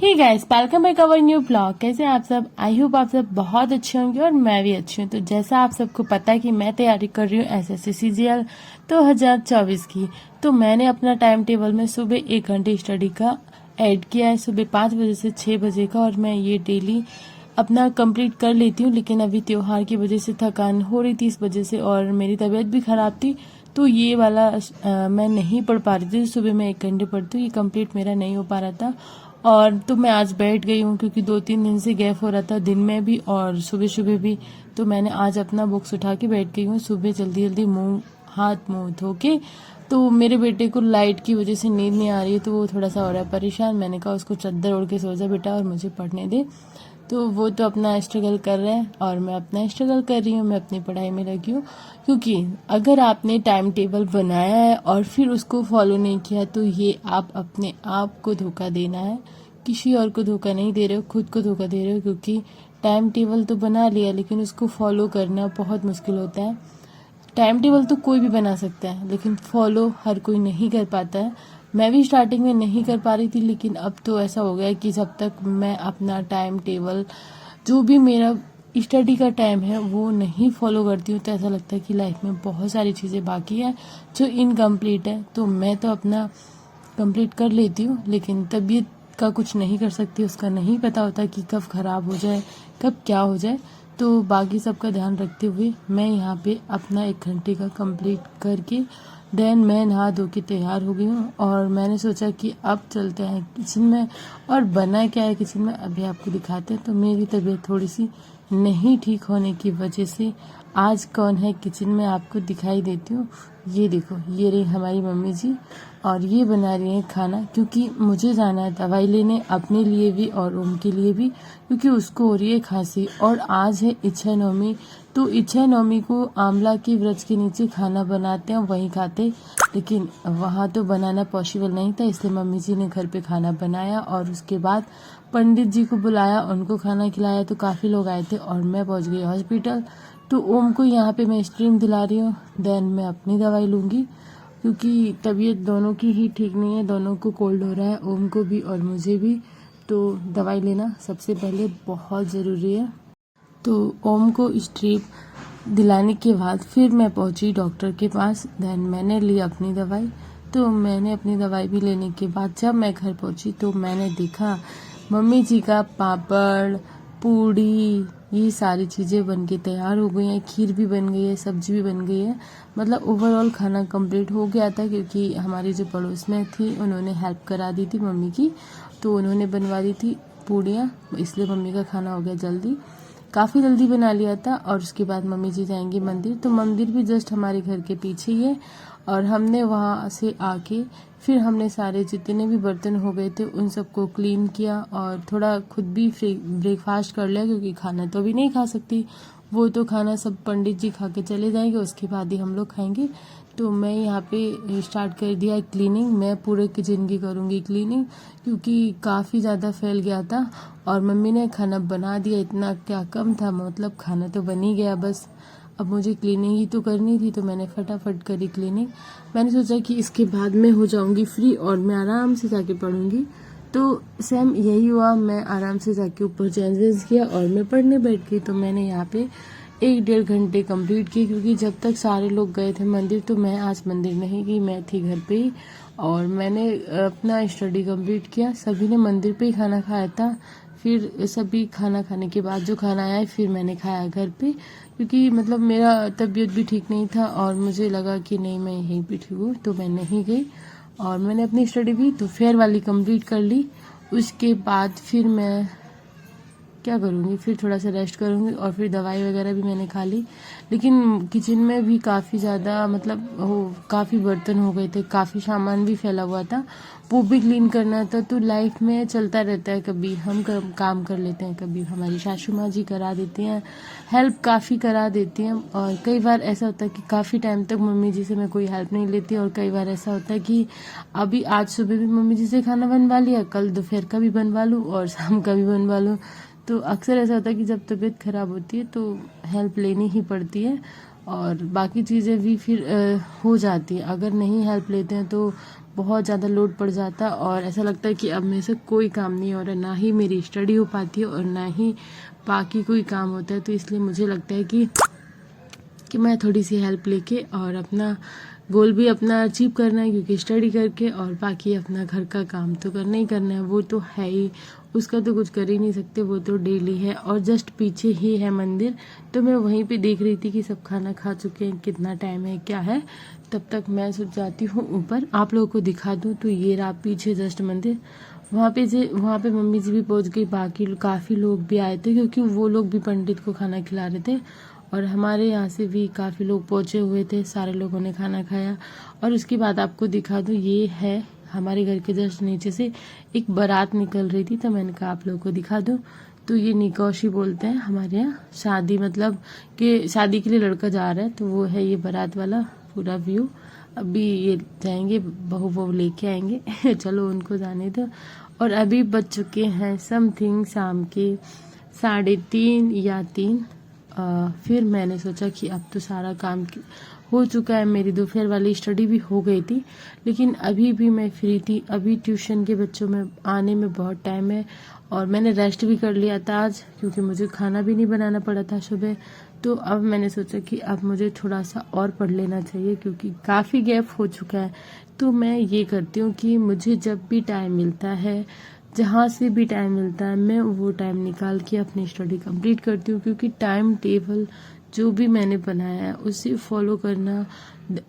Hey guys, welcome back our new blog. कैसे हैं आप सब? आई होप आप सब बहुत अच्छे होंगे और मैं भी अच्छी हूँ। तो जैसा आप सबको पता है कि मैं तैयारी कर रही हूँ एसएससी सीजीएल 2024 की। तो मैंने अपना टाइम टेबल में सुबह 1 घंटे स्टडी का ऐड किया है, सुबह 5 बजे से 6 बजे का, और मैं ये डेली अपना कंप्लीट कर लेती हूँ। लेकिन अभी त्योहार की वजह से थकान हो रही थी इस वजह से, और मेरी तबीयत भी खराब थी, तो ये वाला मैं नहीं पढ़ पा रही थी। सुबह मैं 1 घंटे पढ़ती हूँ, ये कंप्लीट मेरा नहीं हो पा रहा था। और तो मैं आज बैठ गई हूँ क्योंकि 2-3 दिन से गैप हो रहा था, दिन में भी और सुबह सुबह भी। तो मैंने आज अपना बुक्स उठा के बैठ गई हूँ सुबह जल्दी जल्दी, मुंह धो के। तो मेरे बेटे को लाइट की वजह से नींद नहीं आ रही है, तो वो थोड़ा सा हो रहा है परेशान। मैंने कहा उसको चादर ओढ़ के सो जा बेटा और मुझे पढ़ने दे। तो वो तो अपना स्ट्रगल कर रहा है और मैं अपना स्ट्रगल कर रही हूँ, मैं अपनी पढ़ाई में लगी हूँ। क्योंकि अगर आपने टाइम टेबल बनाया है और फिर उसको फॉलो नहीं किया, तो ये आप अपने आप को धोखा देना है। किसी और को धोखा नहीं दे रहे हो, खुद को धोखा दे रहे हो। क्योंकि टाइम टेबल तो बना लिया, लेकिन उसको फॉलो करना बहुत मुश्किल होता है। टाइम टेबल तो कोई भी बना सकता है, लेकिन फॉलो हर कोई नहीं कर पाता है। मैं भी स्टार्टिंग में नहीं कर पा रही थी, लेकिन अब तो ऐसा हो गया है कि जब तक मैं अपना टाइम टेबल, जो भी मेरा स्टडी का टाइम है, वो नहीं फॉलो करती हूँ, तो ऐसा लगता है कि लाइफ में बहुत सारी चीज़ें बाकी है जो इनकम्प्लीट है। तो मैं तो अपना कंप्लीट कर लेती हूँ, लेकिन तबीयत का कुछ नहीं कर सकती, उसका नहीं पता होता कि कब ख़राब हो जाए, कब क्या हो जाए। तो बाकी सबका ध्यान रखते हुए मैं यहाँ पे अपना 1 घंटे का कंप्लीट करके देन मैं नहा धो के तैयार हो गई हूँ। और मैंने सोचा कि अब चलते हैं किचन में, और बना क्या है किचन में अभी आपको दिखाते हैं। तो मेरी तबीयत थोड़ी सी नहीं ठीक होने की वजह से आज कौन है किचन में आपको दिखाई देती हूँ। ये देखो, ये रही हमारी मम्मी जी, और ये बना रही है खाना, क्योंकि मुझे जाना है दवाई लेने, अपने लिए भी और ओम के लिए भी, क्योंकि उसको हो रही है खांसी। और आज है इच्छा नवमी, तो इच्छा नवमी को आंवला के वृक्ष के नीचे खाना बनाते हैं, वहीं खाते। लेकिन वहाँ तो बनाना पॉसिबल नहीं था, इसलिए मम्मी जी ने घर पे खाना बनाया और उसके बाद पंडित जी को बुलाया, उनको खाना खिलाया। तो काफ़ी लोग आए थे और मैं पहुँच गई हॉस्पिटल। तो ओम को यहाँ पे मैं स्ट्रीम दिला रही हूँ, देन मैं अपनी दवाई लूँगी, क्योंकि तबीयत दोनों की ही ठीक नहीं है, दोनों को कोल्ड हो रहा है, ओम को भी और मुझे भी। तो दवाई लेना सबसे पहले बहुत ज़रूरी है। तो ओम को स्ट्रिप दिलाने के बाद फिर मैं पहुंची डॉक्टर के पास, देन मैंने ली अपनी दवाई। तो मैंने अपनी दवाई भी लेने के बाद जब मैं घर पहुंची, तो मैंने देखा मम्मी जी का पापड़, पूड़ी, ये सारी चीज़ें बन के तैयार हो गई हैं, खीर भी बन गई है, सब्जी भी बन गई है। मतलब ओवरऑल खाना कंप्लीट हो गया था, क्योंकि हमारी जो पड़ोस में थी उन्होंने हेल्प करा दी थी मम्मी की, तो उन्होंने बनवा दी थी पूड़ियाँ, इसलिए मम्मी का खाना हो गया जल्दी, काफ़ी जल्दी बना लिया था। और उसके बाद मम्मी जी जाएंगी मंदिर, तो मंदिर भी जस्ट हमारे घर के पीछे ही है। और हमने वहाँ से आके फिर हमने सारे जितने भी बर्तन हो गए थे उन सबको क्लीन किया, और थोड़ा खुद भी ब्रेकफास्ट कर लिया, क्योंकि खाना तो अभी नहीं खा सकती, वो तो खाना सब पंडित जी खा के चले जाएंगे, उसके बाद ही हम लोग खाएंगे। तो मैं यहाँ पे स्टार्ट कर दिया क्लीनिंग, मैं पूरे किचन की करूँगी क्लीनिंग, क्योंकि काफ़ी ज़्यादा फैल गया था। और मम्मी ने खाना बना दिया, इतना क्या कम था, मतलब खाना तो बन ही गया, बस अब मुझे क्लीनिंग ही तो करनी थी। तो मैंने फटाफट करी क्लीनिंग। मैंने सोचा कि इसके बाद मैं हो जाऊंगी फ्री और मैं आराम से जाके पढ़ूंगी। तो सेम यही हुआ, मैं आराम से जाके ऊपर चेंजेस किया और मैं पढ़ने बैठ गई। तो मैंने यहाँ पे 1-1.5 घंटे कंप्लीट किए, क्योंकि जब तक सारे लोग गए थे मंदिर, तो मैं आज मंदिर नहीं गई, मैं थी घर पे ही। और मैंने अपना स्टडी कंप्लीट किया, सभी ने मंदिर पे ही खाना खाया था। फिर सभी खाना खाने के बाद जो खाना आया फिर मैंने खाया घर पे, क्योंकि मतलब मेरा तबीयत भी ठीक नहीं था और मुझे लगा कि नहीं मैं यहीं पे ठीक हूँ, तो मैं नहीं गई। और मैंने अपनी स्टडी भी तो फेयर वाली कंप्लीट कर ली। उसके बाद फिर मैं क्या करूँगी, फिर थोड़ा सा रेस्ट करूँगी, और फिर दवाई वगैरह भी मैंने खा ली। लेकिन किचन में भी काफ़ी ज़्यादा मतलब वो काफ़ी बर्तन हो गए थे, काफ़ी सामान भी फैला हुआ था, वो भी क्लीन करना था। तो लाइफ में चलता रहता है, कभी हम काम कर लेते हैं, कभी हमारी सासू माँ जी करा देती हैं, हेल्प काफ़ी करा देती हैं। और कई बार ऐसा होता है कि काफ़ी टाइम तक मम्मी जी से मैं कोई हेल्प नहीं लेती, और कई बार ऐसा होता है कि अभी आज सुबह भी मम्मी जी से खाना बनवा लिया, कल दोपहर का भी बनवा लूँ और शाम का भी बनवा लूँ। तो अक्सर ऐसा होता है कि जब तबीयत ख़राब होती है तो हेल्प लेनी ही पड़ती है, और बाकी चीज़ें भी फिर हो जाती है। अगर नहीं हेल्प लेते हैं तो बहुत ज़्यादा लोड पड़ जाता है और ऐसा लगता है कि अब मेरे से कोई काम नहीं हो रहा, ना ही मेरी स्टडी हो पाती है और ना ही बाकी कोई काम होता है। तो इसलिए मुझे लगता है कि मैं थोड़ी सी हेल्प लेके और अपना गोल भी अपना अचीव करना है, क्योंकि स्टडी करके और बाकी अपना घर का काम तो करना ही करना है, वो तो है ही, उसका तो कुछ कर ही नहीं सकते, वो तो डेली है। और जस्ट पीछे ही है मंदिर, तो मैं वहीं पे देख रही थी कि सब खाना खा चुके हैं, कितना टाइम है क्या है। तब तक मैं सोच जाती हूँ ऊपर आप लोगों को दिखा दूँ। तो ये रहा पीछे जस्ट मंदिर, वहाँ पे मम्मी जी भी पहुँच गई, बाकी काफ़ी लोग भी आए थे क्योंकि वो लोग भी पंडित को खाना खिला रहे थे और हमारे यहाँ से भी काफ़ी लोग पहुँचे हुए थे, सारे लोगों ने खाना खाया। और उसके बाद आपको दिखा दूँ, ये है हमारे घर के जस्ट नीचे से एक बारात निकल रही थी, तो मैंने कहा आप लोगों को दिखा दूँ। तो ये निकौशी बोलते हैं हमारे यहाँ, शादी मतलब कि शादी के लिए लड़का जा रहा है, तो वो है ये बारात वाला पूरा व्यू। अभी ये जाएंगे, बहू लेके आएंगे चलो उनको जाने दो। और अभी बज चुके हैं समथिंग शाम के 3:30 या 3। फिर मैंने सोचा कि अब तो सारा काम हो चुका है, मेरी दोपहर वाली स्टडी भी हो गई थी, लेकिन अभी भी मैं फ्री थी। अभी ट्यूशन के बच्चों में आने में बहुत टाइम है और मैंने रेस्ट भी कर लिया था आज, क्योंकि मुझे खाना भी नहीं बनाना पड़ा था सुबह। तो अब मैंने सोचा कि अब मुझे थोड़ा सा और पढ़ लेना चाहिए, क्योंकि काफ़ी गैप हो चुका है। तो मैं ये करती हूँ कि मुझे जब भी टाइम मिलता है, जहाँ से भी टाइम मिलता है, मैं वो टाइम निकाल के अपनी स्टडी कंप्लीट करती हूँ, क्योंकि टाइम टेबल जो भी मैंने बनाया है उसे फॉलो करना,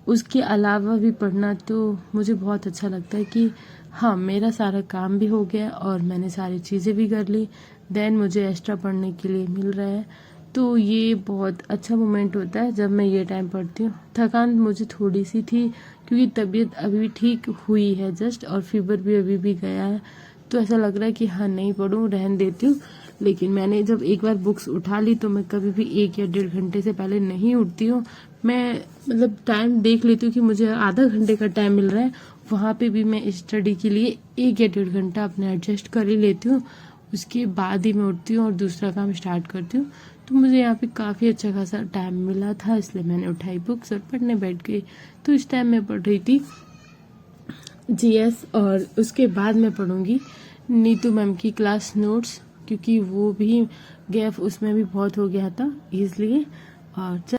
उसके अलावा भी पढ़ना, तो मुझे बहुत अच्छा लगता है कि हाँ मेरा सारा काम भी हो गया और मैंने सारी चीज़ें भी कर ली, देन मुझे एक्स्ट्रा पढ़ने के लिए मिल रहा है। तो ये बहुत अच्छा मोमेंट होता है जब मैं ये टाइम पढ़ती हूँ। थकान मुझे थोड़ी सी थी, क्योंकि तबीयत अभी ठीक हुई है जस्ट, और फीवर भी अभी भी गया है, तो ऐसा लग रहा है कि हाँ नहीं पढ़ूँ, रहन देती हूँ। लेकिन मैंने जब एक बार बुक्स उठा ली तो मैं कभी भी 1 या 1.5 घंटे से पहले नहीं उठती हूँ। मैं मतलब टाइम देख लेती हूँ कि मुझे आधा घंटे का टाइम मिल रहा है, वहाँ पे भी मैं स्टडी के लिए 1 या 1.5 घंटा अपने एडजस्ट कर ही लेती हूँ। उसके बाद ही मैं उठती हूँ और दूसरा काम स्टार्ट करती हूँ। तो मुझे यहाँ पे काफ़ी अच्छा खासा टाइम मिला था, इसलिए मैंने उठाई बुक्स और पढ़ने बैठ गई। तो इस टाइम मैं पढ़ रही थी जीएस, और उसके बाद मैं पढ़ूंगी नीतू मैम की क्लास नोट्स, क्योंकि वो भी गैप उसमें भी बहुत हो गया था इसलिए। और